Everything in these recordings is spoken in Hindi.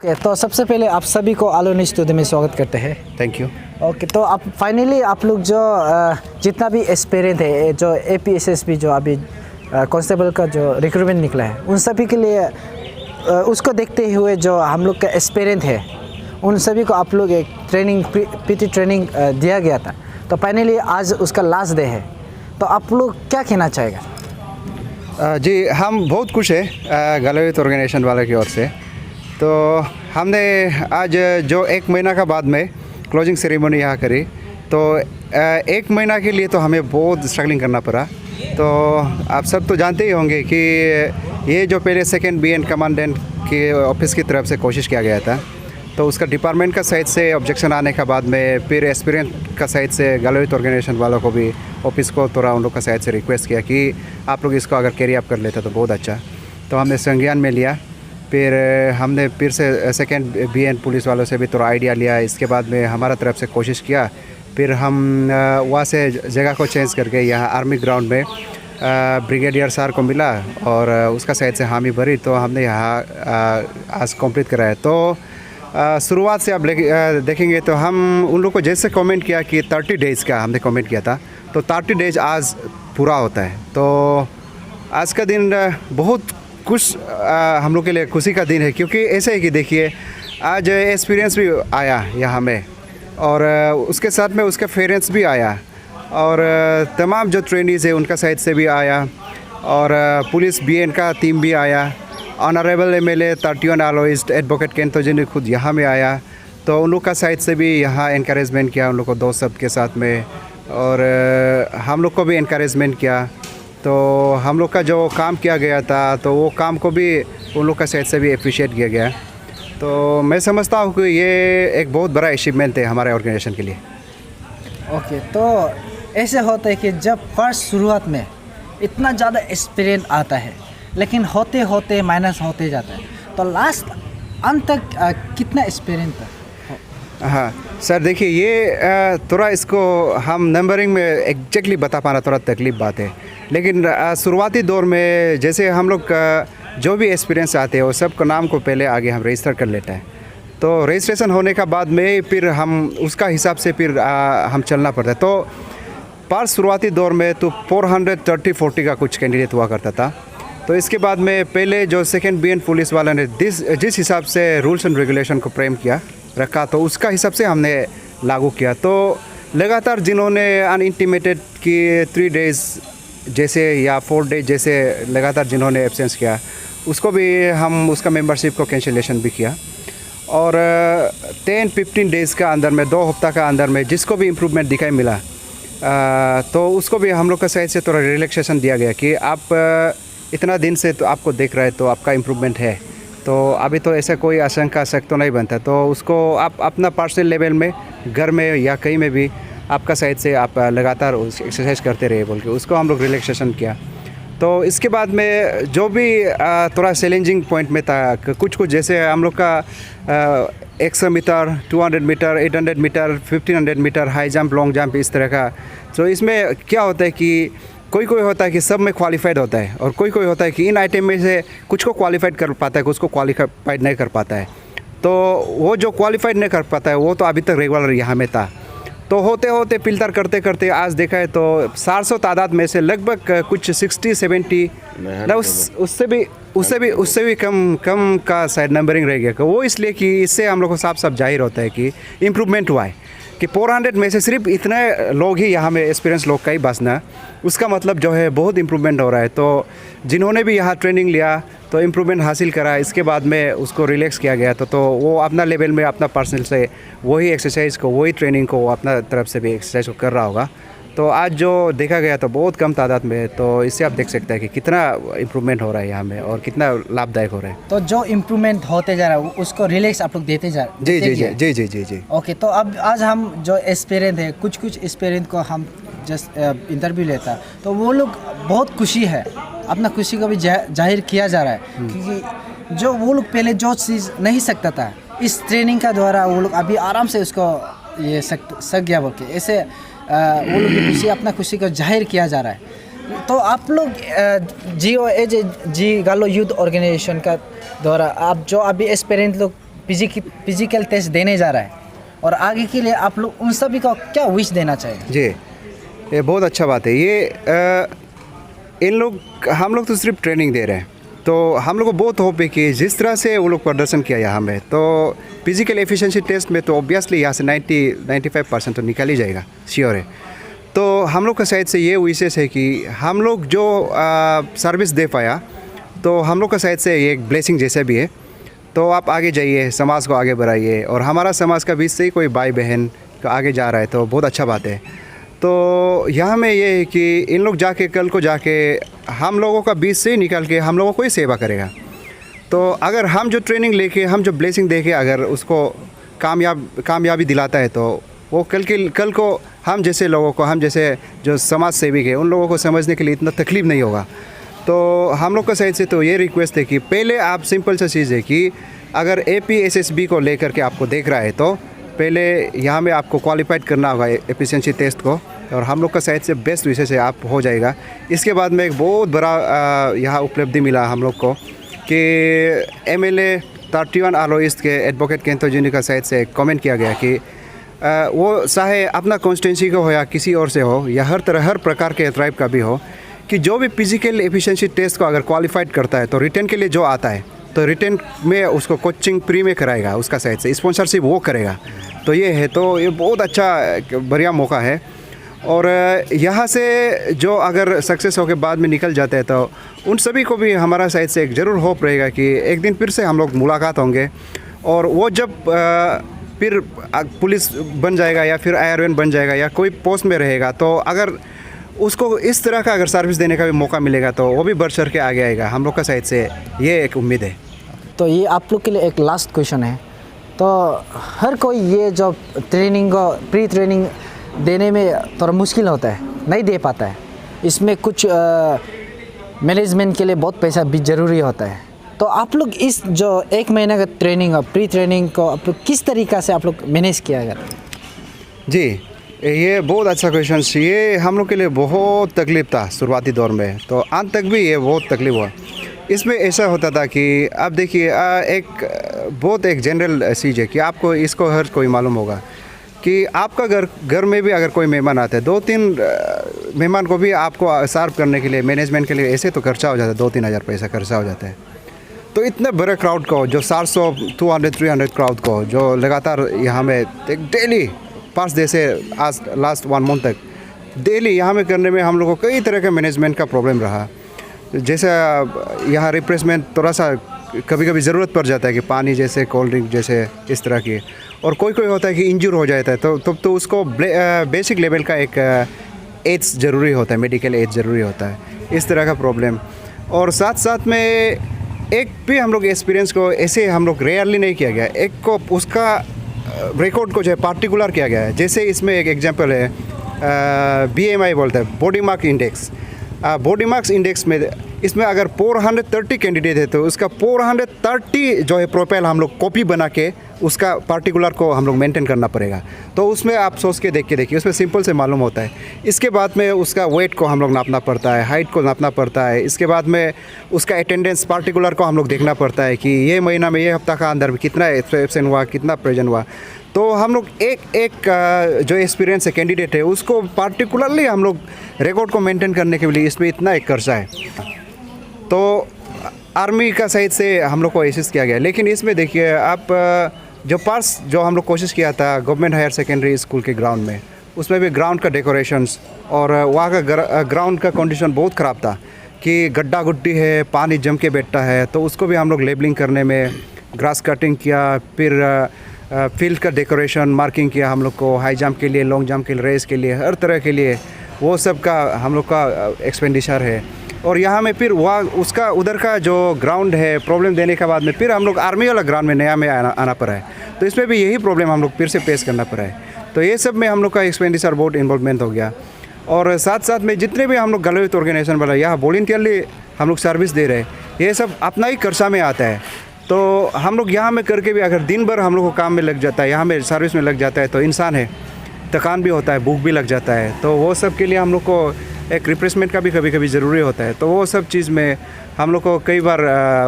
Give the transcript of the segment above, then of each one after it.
तो सबसे पहले आप सभी को आलो न्यूज़ स्टूडियो में स्वागत करते हैं। Thank you. ओके, तो आप फाइनली आप लोग जो जितना भी एस्पिरेंट है, जो APSSB जो अभी कांस्टेबल का जो रिक्रूटमेंट निकला है, उन सभी के लिए उसको देखते हुए जो हम लोग का एस्पिरेंट है, उन सभी को आप लोग एक ट्रेनिंग PT ट्रेनिंग दिया गया था। तो फाइनली आज उसका लास्ट डे है, तो आप लोग क्या कहना चाहेगा? जी, हम बहुत खुश हैं गलवित ऑर्गेनाइजेशन वाले की ओर से। तो हमने आज जो 1 महीना का बाद में क्लोजिंग सेरेमनी यहाँ करी, तो 1 महीना के लिए तो हमें बहुत स्ट्रगलिंग करना पड़ा। तो आप सब तो जानते ही होंगे कि ये जो पहले सेकंड BN कमांडेंट के ऑफिस की तरफ से कोशिश किया गया था, तो उसका डिपार्टमेंट का साइड से ऑब्जेक्शन आने के बाद में फिर एस्पिरेंट का साइड से गलवित ऑर्गेनाइजेशन वालों को भी ऑफिस को थोड़ा उन लोग का साइड से रिक्वेस्ट किया कि आप लोग इसको अगर कैरी अप कर लेते तो बहुत अच्छा। तो हमने संज्ञान में लिया। फिर हमने फिर से सेकंड BN पुलिस वालों से भी थोड़ा आइडिया लिया। इसके बाद में हमारा तरफ से कोशिश किया। फिर हम वहाँ से जगह को चेंज करके यहाँ आर्मी ग्राउंड में ब्रिगेडियर सर को मिला और उसका साइड से हामी भरी, तो हमने यहाँ आज कंप्लीट कराया। तो शुरुआत से आप देखेंगे तो हम उन लोग को जैसे कमेंट किया कि 30 डेज़ का हमने कमेंट किया था, तो 30 डेज़ आज पूरा होता है। तो आज का दिन बहुत कुछ हम लोग के लिए खुशी का दिन है, क्योंकि ऐसे है कि देखिए आज एक्सपीरियंस भी आया यहाँ में और उसके साथ में उसका पेरेंट्स भी आया और तमाम जो ट्रेनीज़ है उनका साइड से भी आया और पुलिस BN का टीम भी आया। ऑनरेबल MLA तार्टियोन आलोइस्ट एडवोकेट केंतो जी ने खुद यहाँ में आया, तो उन लोग का साइड से भी यहाँ इनकरेजमेंट किया उन लोग को दोस्त सब के साथ में, और हम लोग को भी इनकरेजमेंट किया। तो हम लोग का जो काम किया गया था, तो वो काम को भी उन लोग का साइड से भी अप्रिशिएट किया गया। तो मैं समझता हूँ कि ये एक बहुत बड़ा अचीवमेंट है हमारे ऑर्गेनाइजेशन के लिए। ओके, तो ऐसे होता है कि जब फर्स्ट शुरुआत में इतना ज़्यादा एक्सपीरियंस आता है, लेकिन होते होते माइनस होते जाता है, तो लास्ट अंत तक कितना एक्सपीरियंस था? हाँ सर, देखिए ये थोड़ा इसको हम नंबरिंग में एग्जैक्टली बता पाना थोड़ा तकलीफ बात है, लेकिन शुरुआती दौर में जैसे हम लोग जो भी एक्सपीरियंस आते हैं वो सब का नाम को पहले आगे हम रजिस्टर कर लेते हैं। तो रजिस्ट्रेशन होने का बाद में फिर हम उसका हिसाब से फिर हम चलना पड़ता है। तो पर शुरुआती दौर में तो 430-40 का कुछ कैंडिडेट हुआ करता था। तो इसके बाद में पहले जो सेकंड BN पुलिस वाला ने जिस हिसाब से रूल्स एंड रेगुलेशन को फ्रेम किया रखा, तो उसका हिसाब से हमने लागू किया। तो लगातार जिन्होंने अनइंटीमेटेड की 3 डेज़ जैसे या 4 डेज जैसे लगातार जिन्होंने एब्सेंस किया, उसको भी हम उसका मेंबरशिप को कैंसिलेशन भी किया। और 10-15 डेज़ का अंदर में 2 हफ्ता का अंदर में जिसको भी इम्प्रूवमेंट दिखाई मिला, तो उसको भी हम लोग का साइड से थोड़ा रिलैक्सेशन दिया गया कि आप इतना दिन से तो आपको देख रहे हैं तो आपका इम्प्रूवमेंट है, तो अभी तो ऐसा कोई आशंका शक तो नहीं बनता। तो उसको आप अपना पर्सनल लेवल में घर में या कहीं में भी आपका साइड से आप लगातार उस एक्सरसाइज करते रहे बोल के उसको हम लोग रिलैक्सेशन किया। तो इसके बाद में जो भी थोड़ा चैलेंजिंग पॉइंट में था, कुछ जैसे हम लोग का 100 metre, 200 metre, 800 metre, 1500 metre, high jump, long jump, इस तरह का। तो इसमें क्या होता है कि कोई होता है कि सब में क्वालिफाइड होता है और कोई होता है कि इन आइटम में से कुछ को क्वालिफाइड कर पाता है, कुछ को क्वालिफाइड नहीं कर पाता है। तो वो जो क्वालिफाइड नहीं कर पाता है वो तो अभी तक रेगुलर यहाँ में था। तो होते होते फिल्टर करते करते आज देखा है तो 400 तादाद में से लगभग कुछ 60-70 ना उससे भी कम का शायद नंबरिंग रह गया। वो इसलिए कि इससे हम लोग को साफ साफ जाहिर होता है कि इम्प्रूवमेंट हुआ है कि 400 में से सिर्फ इतने लोग ही यहाँ में एक्सपीरियंस लोग का ही बसना, उसका मतलब जो है बहुत इम्प्रूवमेंट हो रहा है। तो जिन्होंने भी यहाँ ट्रेनिंग लिया तो इम्प्रूवमेंट हासिल करा, इसके बाद में उसको रिलैक्स किया गया। तो वो अपना लेवल में अपना पर्सनल से वही एक्सरसाइज को, वही ट्रेनिंग को अपना तरफ से भी एक्सरसाइज को कर रहा होगा। तो आज जो देखा गया तो बहुत कम तादाद में है, तो इससे आप देख सकते हैं कि कितना इम्प्रूवमेंट हो रहा है यहाँ में और कितना लाभदायक हो रहा है। तो जो इम्प्रूवमेंट होते जा रहा है उसको रिलैक्स आप लोग देते जा रहे हैं? जी। ओके, तो अब आज हम जो एक्सपीरियंस है, कुछ एक्सपीरियंस को हम जस्ट इंटरव्यू लेता, तो वो लोग बहुत खुशी है, अपना खुशी को भी जाहिर किया जा रहा है, क्योंकि जो वो लोग पहले जो चीज़ नहीं सकता था, इस ट्रेनिंग का द्वारा वो लोग अभी आराम से उसको ये सक गया बोल के, ऐसे वो लोग की खुशी, अपना खुशी को जाहिर किया जा रहा है। तो आप लोग जी गालो यूथ ऑर्गेनाइजेशन का द्वारा आप जो अभी एक्सपीरियंस लोग फिजिकल टेस्ट देने जा रहा है, और आगे के लिए आप लोग उन सभी को क्या विश देना चाहिए? जी, ये बहुत अच्छा बात है। ये हम लोग तो सिर्फ ट्रेनिंग दे रहे हैं, तो हम लोग को बहुत होप है कि जिस तरह से वो लोग प्रदर्शन किया यहाँ में, तो फिजिकल एफिशिएंसी टेस्ट में तो ऑब्वियसली यहाँ से 90-95% तो निकल ही जाएगा, श्योर है। तो हम लोग का साइड से ये विशेष है कि हम लोग जो सर्विस दे पाया, तो हम लोग का साइड से ये एक ब्लेसिंग जैसा भी है। तो आप आगे जाइए, समाज को आगे बढ़ाइए, और हमारा समाज का बीच से ही कोई भाई बहन का आगे जा रहा है तो बहुत अच्छा बात है। तो यहाँ में ये है कि इन लोग जाके कल को जाके हम लोगों का बीच से ही निकल के हम लोगों को ही सेवा करेगा। तो अगर हम जो ट्रेनिंग लेके, हम जो ब्लेसिंग देके अगर उसको कामयाबी दिलाता है, तो वो कल को हम जैसे लोगों को, हम जैसे जो समाज सेवी है, उन लोगों को समझने के लिए इतना तकलीफ नहीं होगा। तो हम लोग का साइड से तो ये रिक्वेस्ट है कि पहले आप सिंपल सा चीज़ है कि अगर APSSB को लेकर के आपको देख रहा है, तो पहले यहाँ में आपको क्वालिफाइड करना होगा एफिशिएंसी टेस्ट को, और हम लोग का साइड से बेस्ट विषय से आप हो जाएगा। इसके बाद में एक बहुत बड़ा यहाँ उपलब्धि मिला हम लोग को कि MLA 31 आलो ईस्ट के एडवोकेट केंतो जी का साइड से कमेंट किया गया कि वो चाहे अपना कॉन्स्टिट्यूंसी का हो या किसी और से हो, या हर प्रकार के ट्राइब का भी हो, कि जो भी फिजिकल एफिशिएंसी टेस्ट को अगर क्वालिफाइड करता है, तो रिटर्न के लिए जो आता है, तो रिटर्न में उसको कोचिंग फ्री में कराएगा, उसका साइड से स्पॉन्सरशिप वो करेगा। तो ये है, तो ये बहुत अच्छा बढ़िया मौका है। और यहाँ से जो अगर सक्सेस होकर बाद में निकल जाते हैं, तो उन सभी को भी हमारा साइड से एक ज़रूर होप रहेगा कि एक दिन फिर से हम लोग मुलाकात होंगे, और वो जब फिर पुलिस बन जाएगा या फिर IRN बन जाएगा या कोई पोस्ट में रहेगा, तो अगर उसको इस तरह का अगर सर्विस देने का भी मौका मिलेगा, तो वो भी बढ़ चढ़ के आगे आएगा। हम लोग का साइड से ये एक उम्मीद है। तो ये आप लोग के लिए एक लास्ट क्वेश्चन है। तो हर कोई ये जो ट्रेनिंग को प्री ट्रेनिंग देने में थोड़ा मुश्किल होता है, नहीं दे पाता है। इसमें कुछ मैनेजमेंट के लिए बहुत पैसा भी ज़रूरी होता है। तो आप लोग इस जो 1 महीने का ट्रेनिंग और प्री ट्रेनिंग को आप लोग किस तरीक़ा से आप लोग मैनेज किया गया? जी, ये बहुत अच्छा क्वेश्चन। ये हम लोग के लिए बहुत तकलीफ था शुरुआती दौर में, तो अंत तक भी ये बहुत तकलीफ हुआ। इसमें ऐसा होता था कि आप देखिए, एक जनरल चीज़ है कि आपको इसको हर कोई मालूम होगा कि आपका घर में भी अगर कोई मेहमान आते हैं, 2-3 मेहमान को भी आपको सर्व करने के लिए, मैनेजमेंट के लिए ऐसे तो खर्चा हो जाता है, 2-3 हज़ार पैसा खर्चा हो जाता है। तो इतने बड़े क्राउड को, जो 400, 200-300 क्राउड को, जो लगातार यहाँ में डेली 5 दिन से आज लास्ट 1 मंथ तक डेली यहाँ में करने में हम लोगों को कई तरह के मैनेजमेंट का प्रॉब्लम रहा। जैसे यहाँ रिप्लेसमेंट थोड़ा सा कभी कभी ज़रूरत पड़ जाता है कि पानी जैसे, कोल्ड ड्रिंक जैसे, इस तरह की, और कोई होता है कि इंजर हो जाता है, तो उसको बेसिक लेवल का एक एज ज़रूरी होता है, मेडिकल एज ज़रूरी होता है, इस तरह का प्रॉब्लम। और साथ साथ में एक भी हम लोग एक्सपीरियंस को ऐसे हम लोग रेयरली नहीं किया गया, एक को उसका रिकॉर्ड को जो है पार्टिकुलर किया गया है। जैसे इसमें एक एग्जांपल है, BMI बोलते हैं, body mark index. Body marks index में इसमें अगर 430 कैंडिडेट है, तो उसका 430 जो है प्रोफाइल हम लोग कॉपी बना के उसका पार्टिकुलर को हम लोग मेंटेन करना पड़ेगा। तो उसमें आप सोच के देख के देखिए, उसमें सिंपल से मालूम होता है। इसके बाद में उसका वेट को हम लोग नापना पड़ता है, हाइट को नापना पड़ता है। इसके बाद में उसका अटेंडेंस पार्टिकुलर को हम लोग देखना पड़ता है कि ये महीना में, ये हफ्ता का अंदर में कितना एब्सेंट हुआ, कितना प्रेजेंट हुआ। तो हम लोग एक जो एक्सपीरियंस है कैंडिडेट है, उसको पार्टिकुलरली हम लोग रिकॉर्ड को मेंटेन करने के लिए इसमें इतना एक खर्चा है। तो आर्मी का साइड से हम लोग को एसिस्ट किया गया। लेकिन इसमें देखिए आप, जो हम लोग कोशिश किया था गवर्नमेंट हायर सेकेंडरी स्कूल के ग्राउंड में, उसमें भी ग्राउंड का डेकोरेशंस और वहाँ का ग्राउंड का कंडीशन बहुत ख़राब था कि गड्ढा गुड्डी है, पानी जम के बैठता है। तो उसको भी हम लोग लेबलिंग करने में ग्रास कटिंग किया, फिर फील्ड का डेकोरेशन, मार्किंग किया हम लोग को, हाई जंप के लिए, लॉन्ग जंप के लिए, रेस के लिए, हर तरह के लिए वो सब का हम लोग का एक्सपेंडिचर है। और यहाँ में फिर वहाँ उसका उधर का जो ग्राउंड है प्रॉब्लम देने के बाद में फिर हम लोग आर्मी वाला ग्राउंड में नया में आना पड़ा है। तो इसमें भी यही प्रॉब्लम हम लोग फिर से फेस करना पड़ा है। तो ये सब में हम लोग का एक्सपेंडिचर बहुत इन्वॉल्वमेंट हो गया। और साथ साथ में जितने भी हम लोग गलत ऑर्गेनाइजेशन वाला यहाँ वॉलंटियरली हम लोग सर्विस दे रहे हैं, ये सब अपना ही खर्चा में आता है। तो हम लोग यहाँ में करके भी अगर दिन भर हम लोग को काम में लग जाता है, यहाँ में सर्विस में लग जाता है, तो इंसान है, थकान भी होता है, भूख भी लग जाता है। तो वो सब के लिए हम लोग को एक रिप्लेसमेंट का भी कभी कभी ज़रूरी होता है। तो वो सब चीज़ में हम लोग को कई बार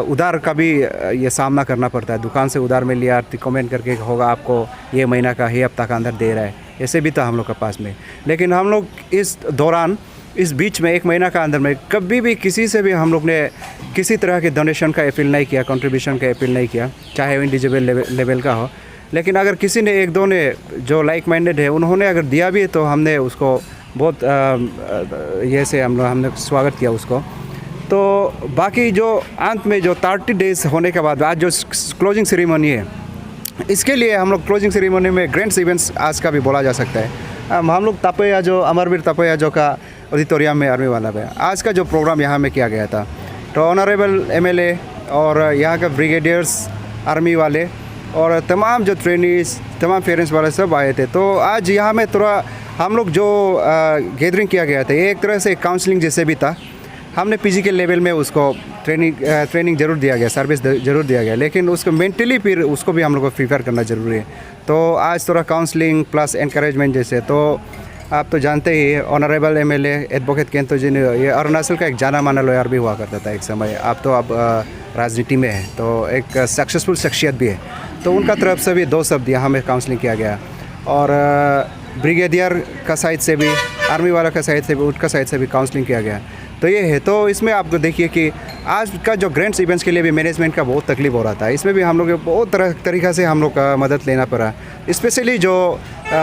उधार का भी ये सामना करना पड़ता है। दुकान से उधार में लिया, रिकमेंड करके होगा आपको ये महीना का ही हफ्ता का अंदर दे रहा है, ऐसे भी था हम लोग के पास में। लेकिन हम लोग इस दौरान, इस बीच में 1 महीना का अंदर में कभी भी किसी से भी हम लोग ने किसी तरह के डोनेशन का अपील नहीं किया, कंट्रीब्यूशन का अपील नहीं किया, चाहे वो इंडिविजुअल लेवल का हो। लेकिन अगर किसी ने एक दो ने जो लाइक माइंडेड है उन्होंने अगर दिया भी तो हमने उसको बहुत ये से हमने स्वागत किया उसको। तो बाकी जो अंत में जो 30 डेज़ होने के बाद आज जो क्लोजिंग सेरेमनी है, इसके लिए हम लोग क्लोजिंग सेरेमनी में ग्रैंड्स इवेंट्स आज का भी बोला जा सकता है। हम लोग तपैया जो अमरवीर तपैया जो का ऑडिटोरियम में आर्मी वाला में आज का जो प्रोग्राम यहाँ में किया गया था, तो ऑनरेबल एमएलए और यहाँ का ब्रिगेडियर्स आर्मी वाले और तमाम जो ट्रेनीज, तमाम पेरेंट्स वाले सब आए थे। तो आज यहाँ में थोड़ा हम लोग जो गैदरिंग किया गया था, ये एक तरह से काउंसलिंग जैसे भी था। हमने पीजी के लेवल में उसको ट्रेनिंग ज़रूर दिया गया, सर्विस ज़रूर दिया गया, लेकिन उसको मेंटली फिर उसको भी हम लोग को प्रिपेयर करना ज़रूरी है। तो आज थोड़ा काउंसलिंग प्लस एनकरेजमेंट जैसे, तो आप तो जानते ही ऑनरेबल एमएलए एडवोकेट केंतो जी ने, ये अरुणाचल का एक जाना माना लॉयर भी हुआ करता था एक समय। आप तो अब राजनीति में है, तो एक सक्सेसफुल शख्सियत भी है। तो उनका तरफ से भी 2 शब्द यहाँ में काउंसलिंग किया गया और ब्रिगेडियर का साइड से भी, आर्मी वाला का साइड से भी, उनका साइड से भी काउंसलिंग किया गया। तो ये है। तो इसमें आपको देखिए कि आज का जो ग्रैंड्स इवेंट्स के लिए भी मैनेजमेंट का बहुत तकलीफ हो रहा था। इसमें भी हम लोग बहुत तरीक़ा से हम लोग का मदद लेना पड़ा, स्पेशली जो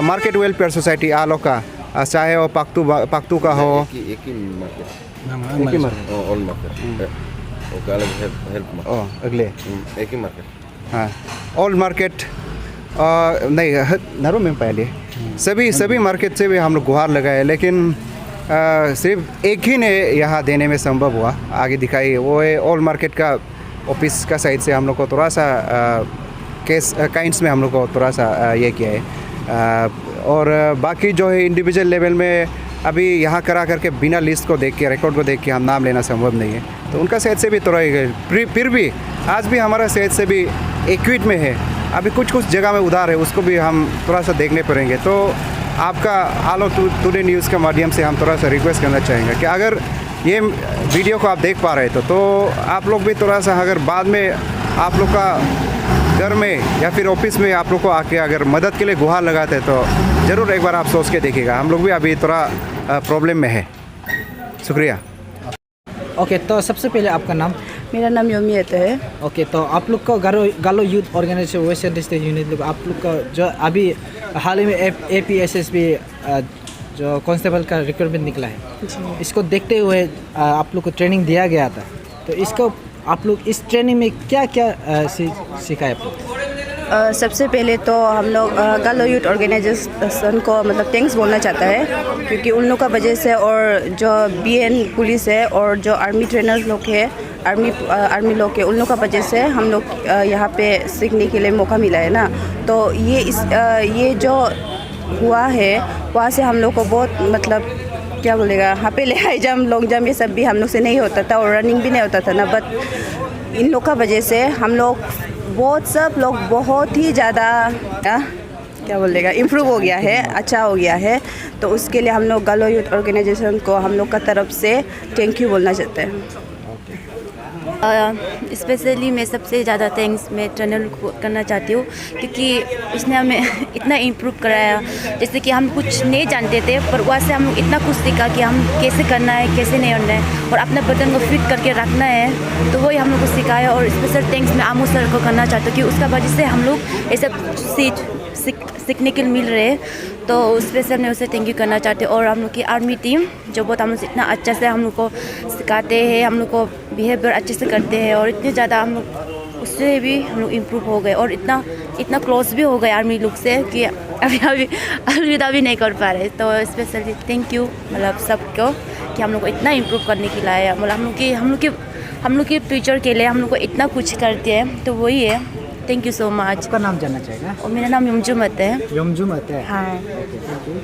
मार्केट वेलफेयर सोसाइटी आलो का, चाहे वो पाक्तू का हो, एक ही मार्केट ऑल मार्केट ओके अलग हेल्प अगले एक ही मार्केट, हाँ ऑल मार्केट नहीं नरो में पहले सभी मार्केट से भी हम लोग गुहार लगाए, लेकिन सिर्फ एक ही ने यहाँ देने में संभव हुआ, आगे दिखाई वो है ऑल मार्केट का ऑफिस का साइड से हम लोग को थोड़ा सा केस काइंड्स में हम लोग को थोड़ा सा ये किया है। और बाकी जो है इंडिविजुअल लेवल में अभी यहाँ करा करके बिना लिस्ट को देख के, रिकॉर्ड को देख के हम नाम लेना संभव नहीं है। तो उनका सेहत से भी थोड़ा फिर भी आज भी हमारा सेहत से भी इक्विट में है, अभी कुछ जगह में उधार है, उसको भी हम थोड़ा सा देखने पड़ेंगे। तो आपका आलो टुडे न्यूज़ के माध्यम से हम थोड़ा सा रिक्वेस्ट करना चाहेंगे कि अगर ये वीडियो को आप देख पा रहे तो आप लोग भी थोड़ा सा, अगर बाद में आप लोग का घर में या फिर ऑफिस में आप लोग को आके अगर मदद के लिए गुहार लगाते हैं तो ज़रूर एक बार आप सोच के देखिएगा। हम लोग भी अभी थोड़ा प्रॉब्लम में है। शुक्रिया। ओके, तो सबसे पहले आपका नाम? मेरा नाम योमियत है। ओके, तो आप लोग को Galo youth organisation western district unit लोग, आप लोग का जो अभी हाल ही में APSSB जो कांस्टेबल का रिक्रूटमेंट निकला है, इसको देखते हुए आप लोग को ट्रेनिंग दिया गया था, तो इसको आप लोग इस ट्रेनिंग में क्या क्या सिखाए आप लोग? सबसे पहले तो हम लोग गालो यूथ ऑर्गेनाइजेशन को मतलब थैंक्स बोलना चाहता है, क्योंकि उन लोग का वजह से और जो BN पुलिस है और जो आर्मी ट्रेनर्स लोग है, आर्मी लोग के, उन लोग का वजह से हम लोग यहाँ पे सीखने के लिए मौका मिला है ना। तो ये जो हुआ है वहाँ से हम लोग को बहुत मतलब क्या बोलेगा, यहाँ पे हाई जंप, लॉन्ग जंप ये सब भी हम लोग से नहीं होता था और रनिंग भी नहीं होता था ना। बट इन लोग का वजह से हम लोग सब लोग बहुत ही ज़्यादा क्या बोलेगा इम्प्रूव हो गया है, अच्छा हो गया है। तो उसके लिए हम लोग गालो यूथ ऑर्गेनाइजेशन को हम लोग का तरफ से थैंक यू बोलना चाहते हैं। स्पेशली मैं सबसे ज़्यादा थैंक्स मैं ट्रेनर को करना चाहती हूँ, क्योंकि इसने हमें इतना इम्प्रूव कराया। जैसे कि हम कुछ नहीं जानते थे, पर वहाँ से हम लोग इतना कुछ सीखा कि हम कैसे करना है, कैसे नहीं करना है, और अपना बटन को फिट करके रखना है। तो वही हम लोग को सिखाया। और स्पेशल थैंक्स मैं आमू सर को करना चाहती हूँ कि उसका वजह से हम लोग ये सब सीखने के लिए मिल रहे हैं। तो उस पर से मैं उसे थैंक यू करना चाहते हैं। और हम लोग की आर्मी टीम जो बहुत हम लोग इतना अच्छा से हम लोग को सिखाते हैं, हम लोग को बिहेवियर अच्छे से करते हैं, और इतने ज़्यादा हम लोग उससे भी हम लोग इम्प्रूव हो गए और इतना क्लोज भी हो गए आर्मी लोग से कि अभी अलविदा भी नहीं कर पा रहे। तो स्पेशली थैंक यू मतलब सबको कि हम लोग को इतना इम्प्रूव करने के लिए, मतलब हम लोग के फ्यूचर के लिए हम लोग को इतना कुछ करते हैं। तो वही है, थैंक यू सो मच। आपका नाम जानना चाहेगा? और मेरा नाम यमजुमत है। यमजुमत है, हाँ। Okay, thank you.